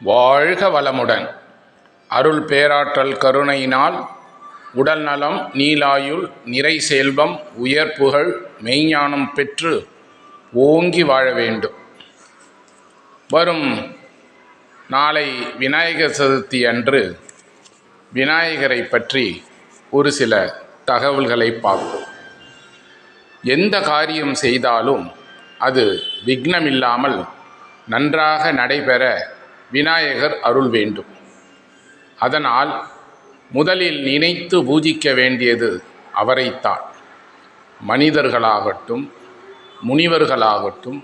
வாழ்க வளமுடன். அருள் பேராற்றல் கருணையினால் உடல் நலம், நீலாயுள், நிறை செல்வம், உயர் புகழ், மெய்ஞானம் பெற்று ஓங்கி வாழ வேண்டும். வரும் நாளை விநாயகர் சதுர்த்தி அன்று விநாயகரை பற்றி ஒரு சில தகவல்களை பார்ப்போம். எந்த காரியம் செய்தாலும் அது விக்னமில்லாமல் நன்றாக நடைபெற விநாயகர் அருள் வேண்டும். அதனால் முதலில் நினைத்து பூஜிக்க வேண்டியது அவரைத்தான். மனிதர்களாகட்டும், முனிவர்களாகட்டும்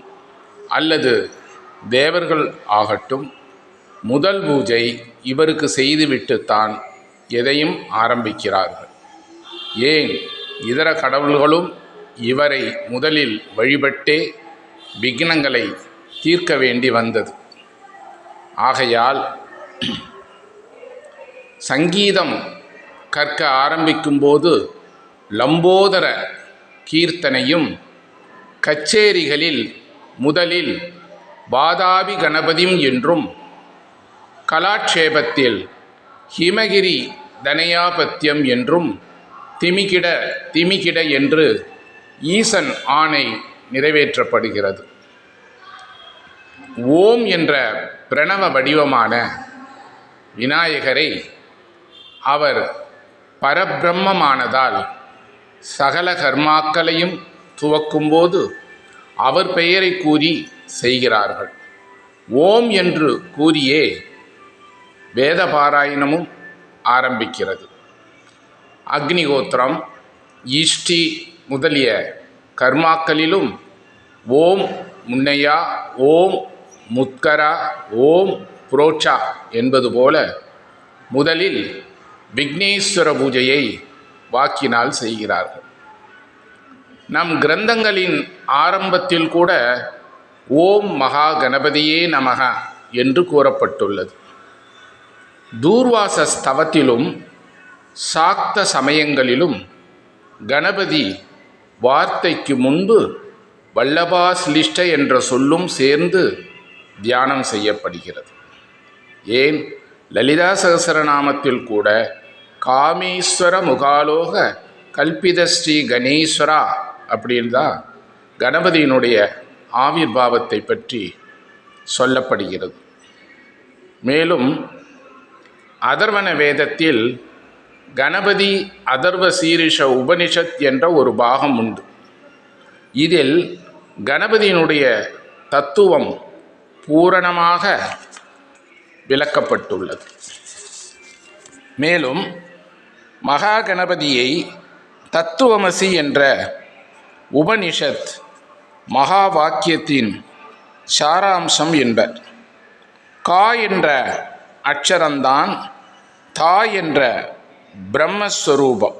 அல்லது தேவர்கள் ஆகட்டும், முதல் பூஜை இவருக்கு செய்துவிட்டுத்தான் எதையும் ஆரம்பிக்கிறார்கள். ஏன் இதர கடவுள்களும் இவரை முதலில் வழிபட்டே விக்னங்களை தீர்க்க வேண்டி வந்தது. ஆகையால் சங்கீதம் கற்க ஆரம்பிக்கும்போது லம்போதர கீர்த்தனையும், கச்சேரிகளில் முதலில் வாதாபி கணபதிம் என்றும், கலாட்சேபத்தில் ஹிமகிரி தனயாபத்தியம் என்றும், திமிகிட என்று ஈசன் ஆணை நிறைவேற்றப்படுகிறது. ஓம் என்ற பிரணவ வடிவமான விநாயகரை அவர் பரபிரம்மமானதால் சகல கர்மாக்களையும் துவக்கும்போது அவர் பெயரை கூறி செய்கிறார்கள். ஓம் என்று கூறியே வேத பாராயணமும் ஆரம்பிக்கிறது. அக்னிகோத்திரம், ஈஷ்டி முதலிய கர்மாக்களிலும் ஓம் முன்னையா, ஓம் முத்கரா, ஓம் புரோட்சா என்பது போல முதலில் விக்னேஸ்வர பூஜையை வாக்கினால் செய்கிறார்கள். நம் கிரந்தங்களின் ஆரம்பத்தில் கூட ஓம் மகா கணபதியே நமக என்று கூறப்பட்டுள்ளது. தூர்வாச ஸ்தவத்திலும் சாக்த சமயங்களிலும் கணபதி வார்த்தைக்கு முன்பு வல்லபாஸ்லிஷ்ட என்ற சொல்லும் சேர்ந்து தியானம் செய்யப்படுகிறது. ஏன் லலிதா சகசரநாமத்தில் கூட காமேஸ்வர முகாலோக கல்பித ஸ்ரீ கணேஸ்வரா அப்படின்னு தான் கணபதியினுடைய ஆவிர்பாவத்தை பற்றி சொல்லப்படுகிறது. மேலும் அதர்வண வேதத்தில் கணபதி அதர்வ சீரிஷ உபனிஷத் என்ற ஒரு பாகம் உண்டு. இதில் கணபதியினுடைய தத்துவம் பூரணமாக விளக்கப்பட்டுள்ளது. மேலும் மகா கணபதியை தத்துவமசி என்ற உபனிஷத் மகா வாக்கியத்தின் சாராம்சம் என்பர். கா என்ற அக்ஷரம்தான் தா என்ற பிரம்மஸ்வரூபம்.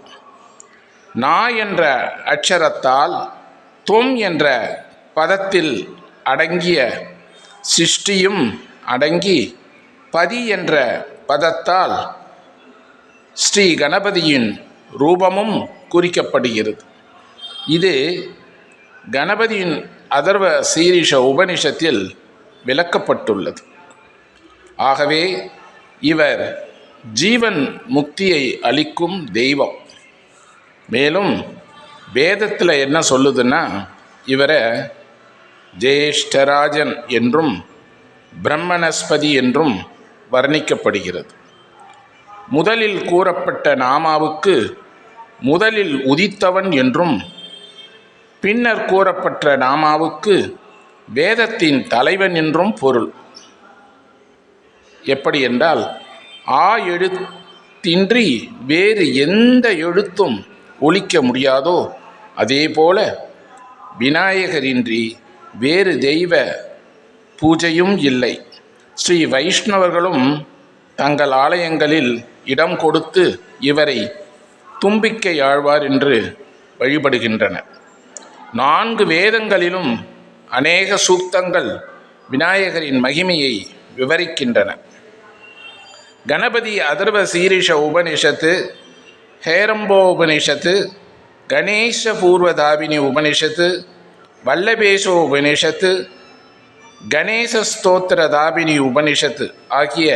நா என்ற அக்ஷரத்தால் தொம் என்ற பதத்தில் அடங்கிய சிருஷ்டியும் அடங்கி, பதி என்ற பதத்தால் ஸ்ரீ கணபதியின் ரூபமும் குறிக்கப்படுகிறது. இது கணபதியின் அதர்வ சீரிஷ உபனிஷத்தில் விளக்கப்பட்டுள்ளது. ஆகவே இவர் ஜீவன் முக்தியை அளிக்கும் தெய்வம். மேலும் வேதத்தில் என்ன சொல்லுதுன்னா, இவரை ஜேஷ்டராஜன் என்றும் பிரம்மணஸ்பதி என்றும் வர்ணிக்கப்படுகிறது. முதலில் கூறப்பட்ட நாமாவுக்கு முதலில் உதித்தவன் என்றும், பின்னர் கூறப்பட்ட நாமாவுக்கு வேதத்தின் தலைவன் என்றும் பொருள். எப்படி என்றால், ஆ எழுத்தின்றி வேறு எந்த எழுத்தும் ஒலிக்க முடியாதோ அதேபோல விநாயகரின்றி வேறு தெய்வ பூஜையும் இல்லை. ஸ்ரீ வைஷ்ணவர்களும் தங்கள் ஆலயங்களில் இடம் கொடுத்து இவரை தும்பிக்கை ஆழ்வார் என்று வழிபடுகின்றனர். 4 வேதங்களிலும் அநேக சூக்தங்கள் விநாயகரின் மகிமையை விவரிக்கின்றன. கணபதி அதர்வ சீரிஷ உபனிஷத்து, ஹேரம்போ உபனிஷத்து, கணேச பூர்வதாபினி உபனிஷத்து, வல்லபேசோ உபனிஷத்து, கணேச ஸ்தோத்திர தாபினி உபனிஷத்து ஆகிய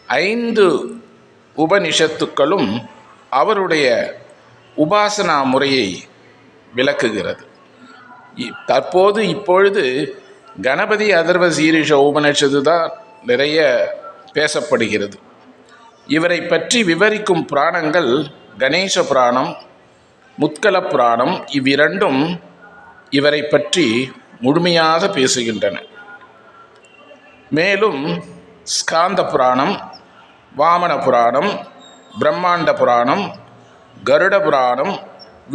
5 உபனிஷத்துக்களும் அவருடைய உபாசனா முறையை விளக்குகிறது. இப்பொழுது கணபதி அதர்வ சீரிஷ உபனிஷத்து தான் நிறைய பேசப்படுகிறது. இவரை பற்றி விவரிக்கும் புராணங்கள் கணேச புராணம், முத்கல புராணம். இவ்விரண்டும் இவரை பற்றி முழுமையாக பேசுகின்றன. மேலும் ஸ்காந்த புராணம், வாமன புராணம், பிரம்மாண்ட புராணம், கருட புராணம்,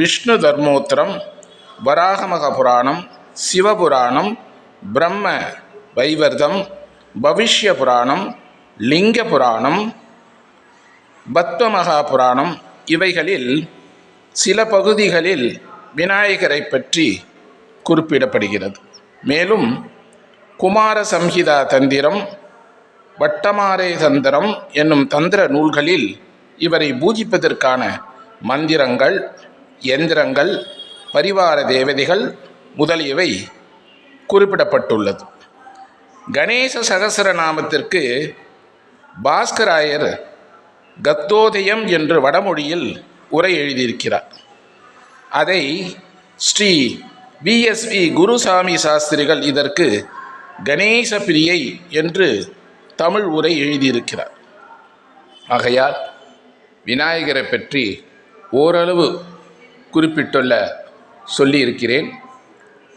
விஷ்ணு தர்மோத்திரம், வராகமக புராணம், சிவபுராணம், பிரம்ம வைவர்தம், பவிஷ்ய புராணம், லிங்க புராணம், பத்மமகா புராணம் இவைகளில் சில பகுதிகளில் விநாயகரை பற்றி குறிப்பிடப்படுகிறது. மேலும் குமார சம்ஹிதா தந்திரம், வட்டமாரே தந்திரம் என்னும் தந்திர நூல்களில் இவரை பூஜிப்பதற்கான மந்திரங்கள், யந்திரங்கள், பரிவார தேவதைகள் முதலியவை குறிப்பிடப்பட்டுள்ளது. கணேச சகசரநாமத்திற்கு பாஸ்கராயர் கத்தோதயம் என்று வடமொழியில் உரை எழுதியிருக்கிறார். அதை ஸ்ரீ VSV குருசாமி சாஸ்திரிகள் இதற்கு கணேச பிரியை என்று தமிழ் உரை எழுதியிருக்கிறார். ஆகையால் விநாயகரை பற்றி ஓரளவு குறிப்பிட்டுள்ள சொல்லியிருக்கிறேன்.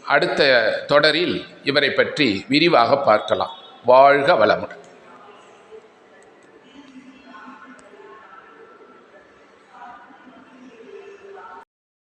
அடுத்த தொடரில் இவரை பற்றி விரிவாக பார்க்கலாம். வாழ்க வளமுடன்.